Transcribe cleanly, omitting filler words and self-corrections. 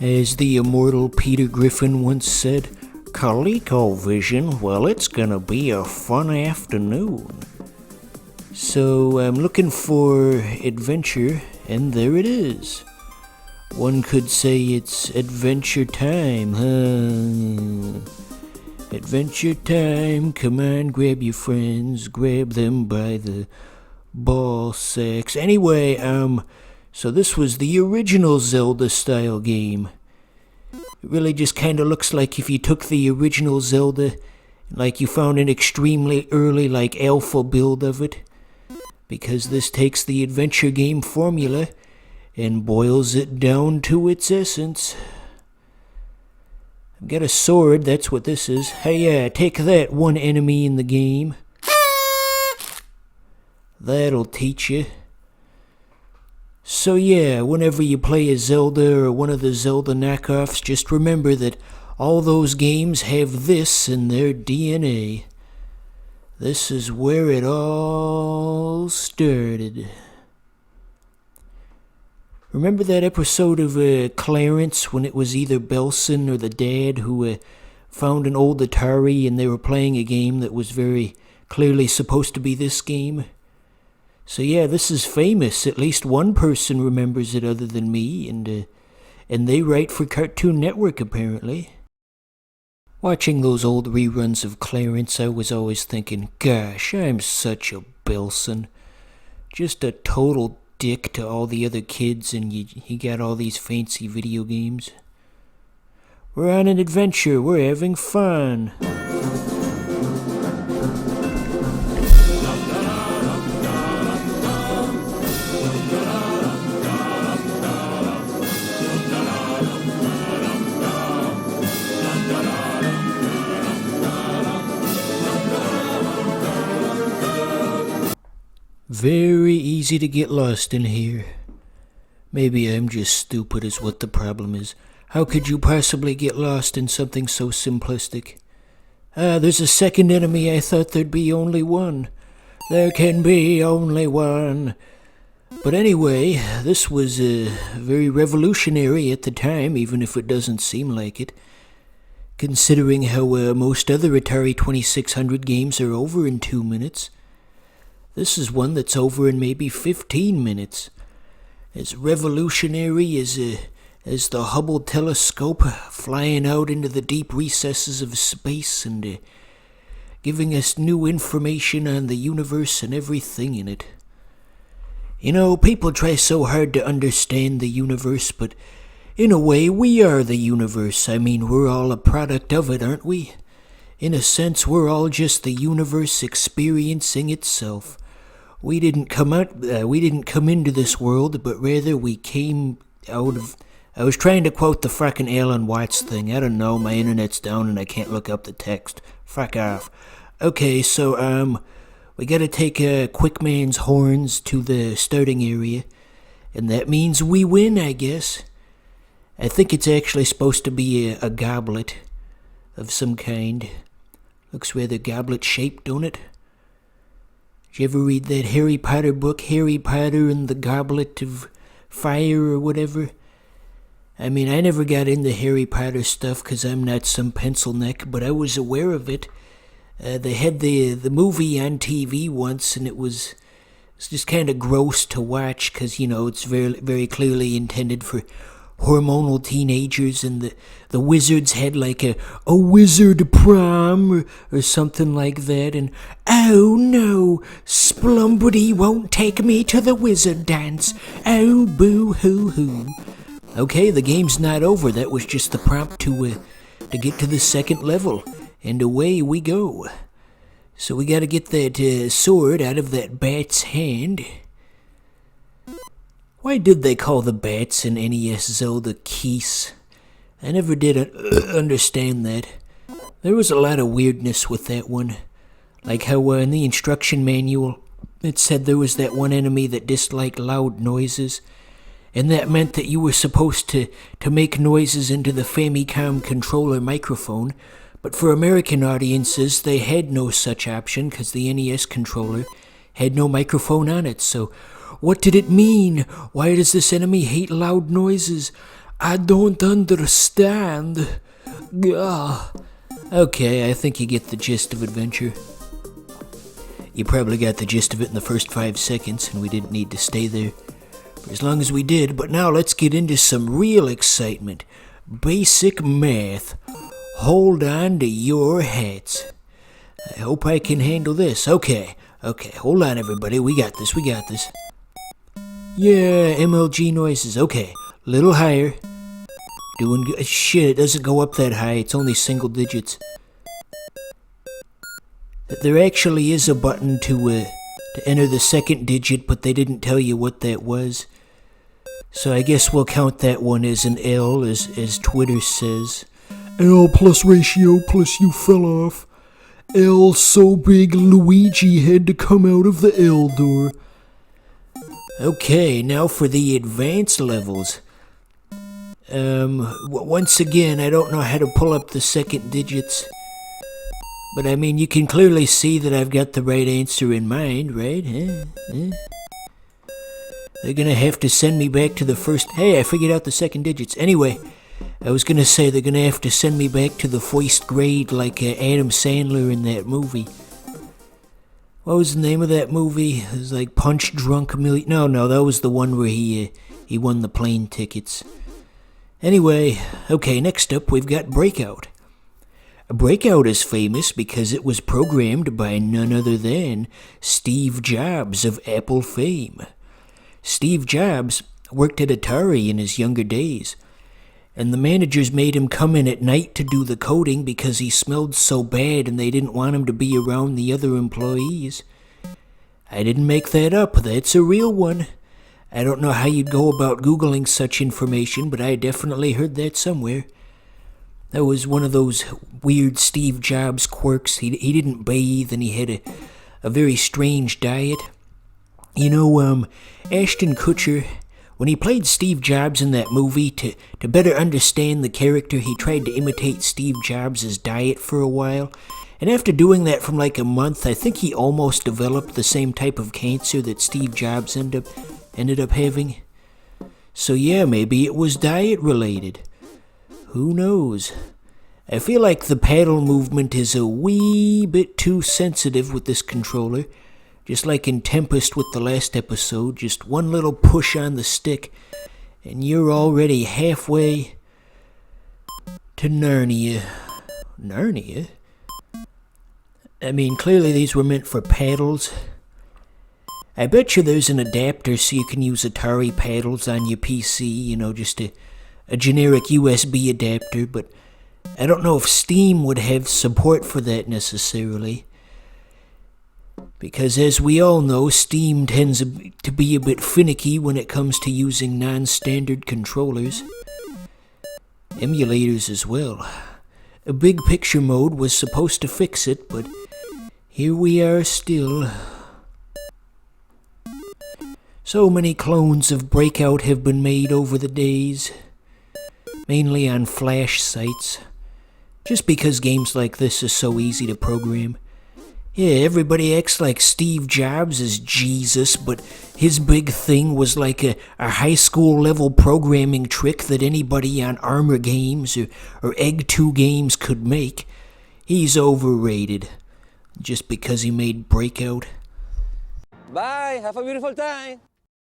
As the immortal Peter Griffin once said, ColecoVision, well, it's gonna be a fun afternoon. So I'm looking for adventure, and there it is. One could say it's adventure time, huh? Adventure time, come on, grab your friends, grab them by the ball sacks. Anyway, so this was the original Zelda-style game. It really just kind of looks like if you took the original Zelda, like you found an extremely early, like, alpha build of it, because this takes the adventure game formula and boils it down to its essence. I've got a sword, that's what this is. Hey, take that, one enemy in the game. That'll teach you. So yeah, whenever you play a Zelda or one of the Zelda knockoffs, just remember that all those games have this in their DNA. This is where it all started. Remember that episode of Clarence when it was either Belson or the dad who found an old Atari and they were playing a game that was very clearly supposed to be this game? So yeah, this is famous. At least one person remembers it other than me, and they write for Cartoon Network apparently. Watching those old reruns of Clarence, I was always thinking, gosh, I'm such a Belson. Just a total dick to all the other kids, and he got all these fancy video games. We're on an adventure, we're having fun. Very easy to get lost in here. Maybe I'm just stupid is what the problem is. How could you possibly get lost in something so simplistic? There's a second enemy. I thought there'd be only one. There can be only one. But anyway, this was very revolutionary at the time, even if it doesn't seem like it. Considering how most other Atari 2600 games are over in 2 minutes. This is one that's over in maybe 15 minutes. As revolutionary as the Hubble telescope flying out into the deep recesses of space and giving us new information on the universe and everything in it. You know, people try so hard to understand the universe, but in a way we are the universe. I mean, we're all a product of it, aren't we? In a sense, we're all just the universe experiencing itself. We didn't come into this world, but rather we came out of... I was trying to quote the frickin' Alan Watts thing. I don't know, my internet's down and I can't look up the text. Fuck off. Okay, so, we gotta take Quick Man's horns to the starting area, and that means we win, I guess. I think it's actually supposed to be a goblet of some kind. Looks rather goblet-shaped, don't it? Did you ever read that Harry Potter book, Harry Potter and the Goblet of Fire or whatever? I mean, I never got into Harry Potter stuff because I'm not some pencil neck, but I was aware of it. They had the movie on TV once, and it's just kind of gross to watch because, you know, it's very, very clearly intended for hormonal teenagers, and the wizards had like a wizard prom or something like that, and oh no, Splumberty won't take me to the wizard dance, oh boo hoo hoo. Okay, the game's not over. That was just the prompt to get to the second level, and away we go. So we gotta get that sword out of that bat's hand. Why did they call the bats in NES Zelda Keese? I never did understand that. There was a lot of weirdness with that one. Like how in the instruction manual, it said there was that one enemy that disliked loud noises. And that meant that you were supposed to make noises into the Famicom controller microphone. But for American audiences, they had no such option because the NES controller had no microphone on it. So what did it mean? Why does this enemy hate loud noises? I don't understand. Gah. Okay, I think you get the gist of adventure. You probably got the gist of it in the first 5 seconds, and we didn't need to stay there for as long as we did. But now let's get into some real excitement. Basic math. Hold on to your hats. I hope I can handle this. Okay, hold on everybody. We got this. Yeah, MLG noises. Okay, little higher. Doing good. Shit, it doesn't go up that high. It's only single digits. There actually is a button to enter the second digit, but they didn't tell you what that was. So I guess we'll count that one as an L, as Twitter says. L plus ratio plus you fell off. L so big Luigi had to come out of the L door. Okay, now for the advanced levels. Once again, I don't know how to pull up the second digits. But I mean, you can clearly see that I've got the right answer in mind, right? They're gonna have to send me back to the first... Hey, I figured out the second digits. Anyway, I was gonna say they're gonna have to send me back to the first grade like Adam Sandler in that movie. What was the name of that movie? It was like Punch Drunk Million... No, that was the one where he won the plane tickets. Anyway, okay, next up we've got Breakout. Breakout is famous because it was programmed by none other than Steve Jobs of Apple fame. Steve Jobs worked at Atari in his younger days, and the managers made him come in at night to do the coding because he smelled so bad and they didn't want him to be around the other employees. I didn't make that up, that's a real one. I don't know how you'd go about Googling such information, but I definitely heard that somewhere. That was one of those weird Steve Jobs quirks. He didn't bathe, and he had a very strange diet. You know, Ashton Kutcher, when he played Steve Jobs in that movie, to better understand the character, he tried to imitate Steve Jobs' diet for a while. And after doing that for like a month, I think he almost developed the same type of cancer that Steve Jobs ended up having. So yeah, maybe it was diet related. Who knows? I feel like the paddle movement is a wee bit too sensitive with this controller. Just like in Tempest with the last episode, just one little push on the stick, and you're already halfway to Narnia. Narnia? I mean, clearly these were meant for paddles. I bet you there's an adapter so you can use Atari paddles on your PC, just a generic USB adapter, but I don't know if Steam would have support for that necessarily. Because as we all know, Steam tends to be a bit finicky when it comes to using non-standard controllers. Emulators as well. A big picture mode was supposed to fix it, but here we are still. So many clones of Breakout have been made over the days, mainly on Flash sites, just because games like this are so easy to program. Yeah, everybody acts like Steve Jobs is Jesus, but his big thing was like a high school level programming trick that anybody on Armor Games or Egg 2 Games could make. He's overrated, just because he made Breakout. Bye, have a beautiful time.